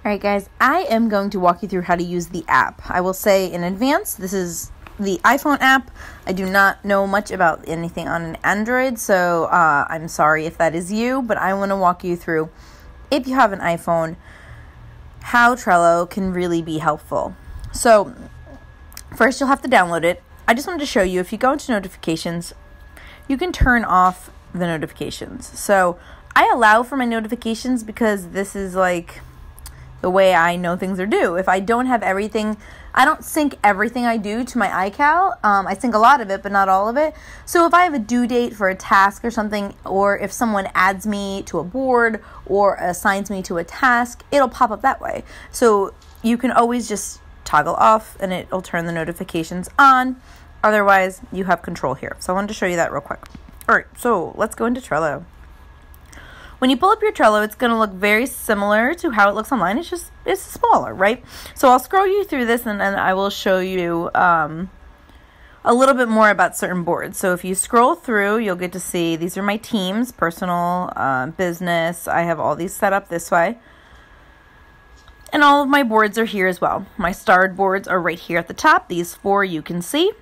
Alright guys, I am going to walk you through how to use the app. I will say in advance, this is the iPhone app. I do not know much about anything on an Android, so I'm sorry if that is you, but I want to walk you through, if you have an iPhone, how Trello can really be helpful. So first you'll have to download it. I just wanted to show you, if you go into notifications, you can turn off the notifications. So I allow for my notifications because this is like the way I know things are due. If I don't have everything, I don't sync everything I do to my iCal. I sync a lot of it, but not all of it. So if I have a due date for a task or something, or if someone adds me to a board or assigns me to a task, it'll pop up that way. So you can always just toggle off and it'll turn the notifications on. Otherwise, you have control here. So I wanted to show you that real quick. All right, so let's go into Trello. When you pull up your Trello, it's going to look very similar to how it looks online. It's smaller, right? So I'll scroll you through this and then I will show you a little bit more about certain boards. So if you scroll through, you'll get to see these are my teams, personal, business. I have all these set up this way. And all of my boards are here as well. My starred boards are right here at the top. These 4 you can see.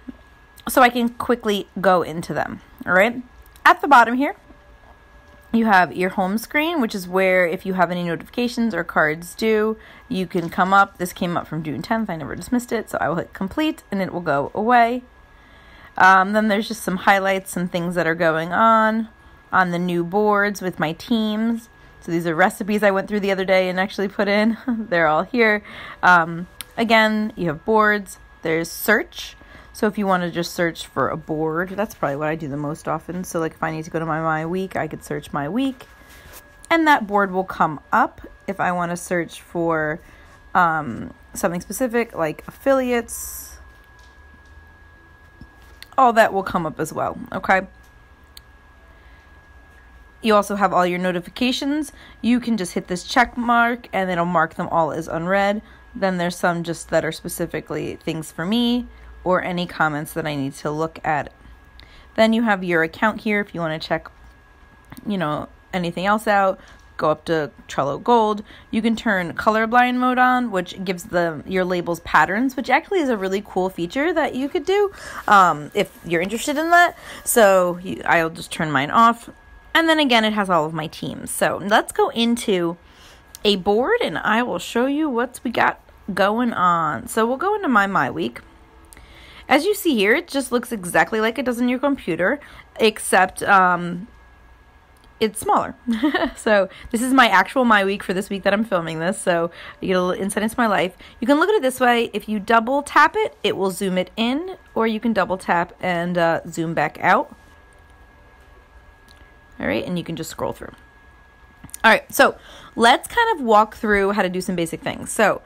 So I can quickly go into them, all right? At the bottom here, you have your home screen, which is where if you have any notifications or cards due, you can come up. This came up from June 10th. I never dismissed it, so I will hit complete and it will go away. Then there's just some highlights and things that are going on the new boards with my teams. So these are recipes I went through the other day and actually put in. They're all here. Again, you have boards. There's search. So if you want to just search for a board, that's probably what I do the most often. So like if I need to go to my week, I could search my week. And that board will come up. If I want to search for something specific like affiliates, all that will come up as well, okay? You also have all your notifications. You can just hit this check mark and it'll mark them all as unread. Then there's some just that are specifically things for me or any comments that I need to look at. Then you have your account here if you want to check, anything else out. Go up to Trello Gold. You can turn colorblind mode on, which gives your labels patterns, which actually is a really cool feature that you could do if you're interested in that. So I'll just turn mine off. And then again, it has all of my teams. So let's go into a board and I will show you what we got going on. So we'll go into my week. As you see here, it just looks exactly like it does on your computer, except it's smaller. So this is my actual my week for this week that I'm filming this. So you get a little insight into my life. You can look at it this way. If you double tap it, it will zoom it in, or you can double tap and zoom back out. All right, and you can just scroll through. All right, so let's kind of walk through how to do some basic things. So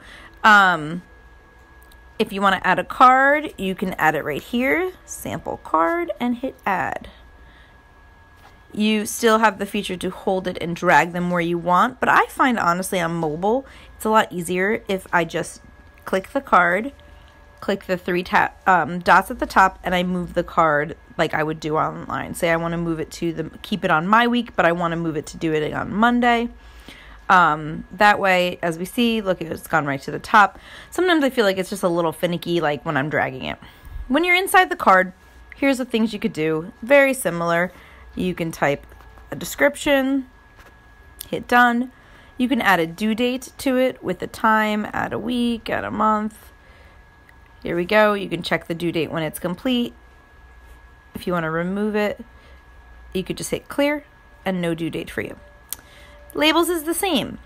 if you want to add a card, you can add it right here, sample card, and hit add. You still have the feature to hold it and drag them where you want, but I find honestly on mobile, it's a lot easier if I just click the card, click the 3 dots at the top, and I move the card like I would do online. Say I want to move it to keep it on my week, but I want to move it to do it on Monday. That way, as we see, look, it's gone right to the top. Sometimes I feel like it's just a little finicky, like when I'm dragging it. When you're inside the card, here's the things you could do. Very similar. You can type a description, hit done. You can add a due date to it with the time, add a week, add a month. Here we go. You can check the due date when it's complete. If you want to remove it, you could just hit clear and no due date for you. Labels is the same.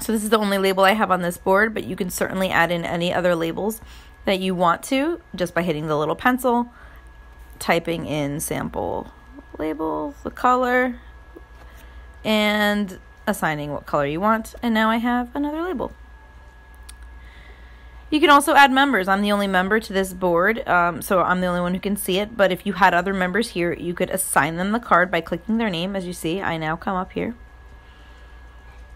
So this is the only label I have on this board, but you can certainly add in any other labels that you want to just by hitting the little pencil, typing in sample label, the color, and assigning what color you want. And now I have another label. You can also add members. I'm the only member to this board, so I'm the only one who can see it. But if you had other members here, you could assign them the card by clicking their name. As you see, I now come up here.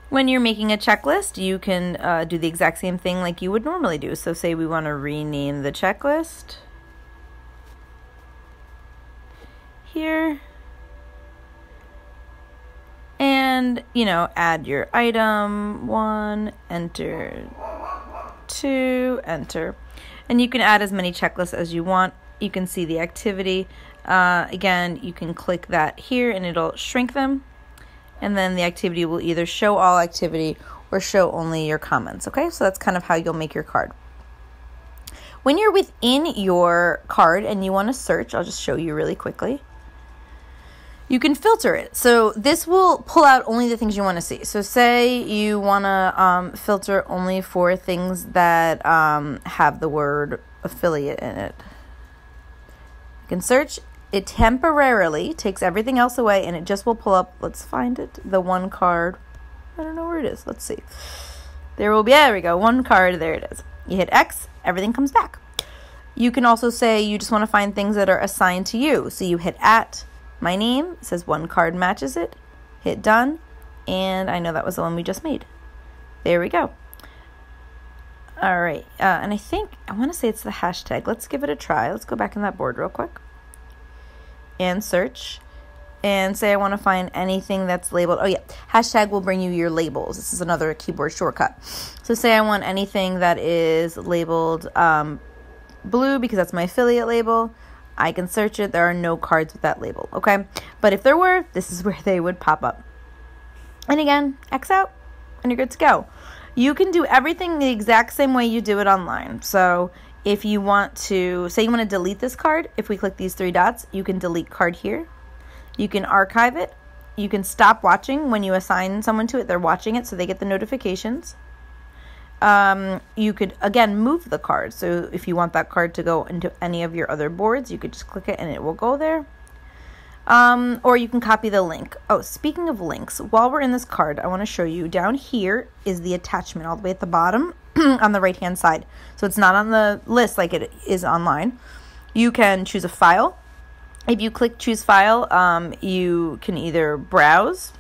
When you're making a checklist, you can do the exact same thing like you would normally do. So say we want to rename the checklist here. And And, add your item, 1, enter, 2, enter. And you can add as many checklists as you want. You can see the activity. Again, you can click that here and it'll shrink them. And then the activity will either show all activity or show only your comments. Okay, so that's kind of how you'll make your card. When you're within your card and you want to search, I'll just show you really quickly. You can filter it. So this will pull out only the things you want to see. So say you want to filter only for things that have the word affiliate in it. You can search. It temporarily takes everything else away and it just will pull up, let's find it, the one card. I don't know where it is. Let's see. There we go. One card. There it is. You hit X, everything comes back. You can also say you just want to find things that are assigned to you. So you hit @ my name, it says one card matches it, hit done, and I know that was the one we just made. There we go. All right, and I want to say it's the hashtag. Let's give it a try. Let's go back in that board real quick and search and say I want to find anything that's labeled. Oh yeah, hashtag will bring you your labels. This is another keyboard shortcut. So say I want anything that is labeled blue because that's my affiliate label. I can search it. There are no cards with that label, okay? But if there were, this is where they would pop up. And again, X out, and you're good to go. You can do everything the exact same way you do it online. So if you want to, say you want to delete this card, if we click these 3 dots, you can delete card here. You can archive it. You can stop watching when you assign someone to it. They're watching it, so they get the notifications. You could, again, move the card. So if you want that card to go into any of your other boards, you could just click it and it will go there. Or you can copy the link. Oh, speaking of links, while we're in this card, I want to show you down here is the attachment all the way at the bottom on the right-hand side. So it's not on the list like it is online. You can choose a file. If you click choose file, you can either browse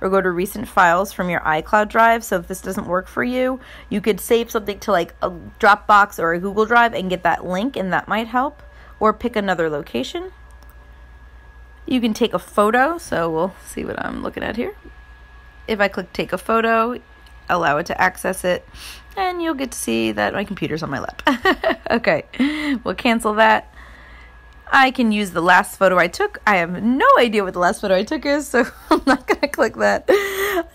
or go to recent files from your iCloud drive. So if this doesn't work for you, you could save something to like a Dropbox or a Google Drive and get that link, and that might help. Or pick another location. You can take a photo. So we'll see what I'm looking at here. If I click take a photo, allow it to access it, and you'll get to see that my computer's on my lap. Okay, we'll cancel that. I can use the last photo I took. I have no idea what the last photo I took is, so I'm not going to click that.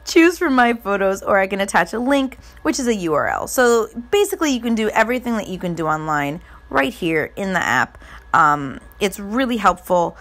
Choose from my photos, or I can attach a link, which is a URL. So basically, you can do everything that you can do online right here in the app. It's really helpful.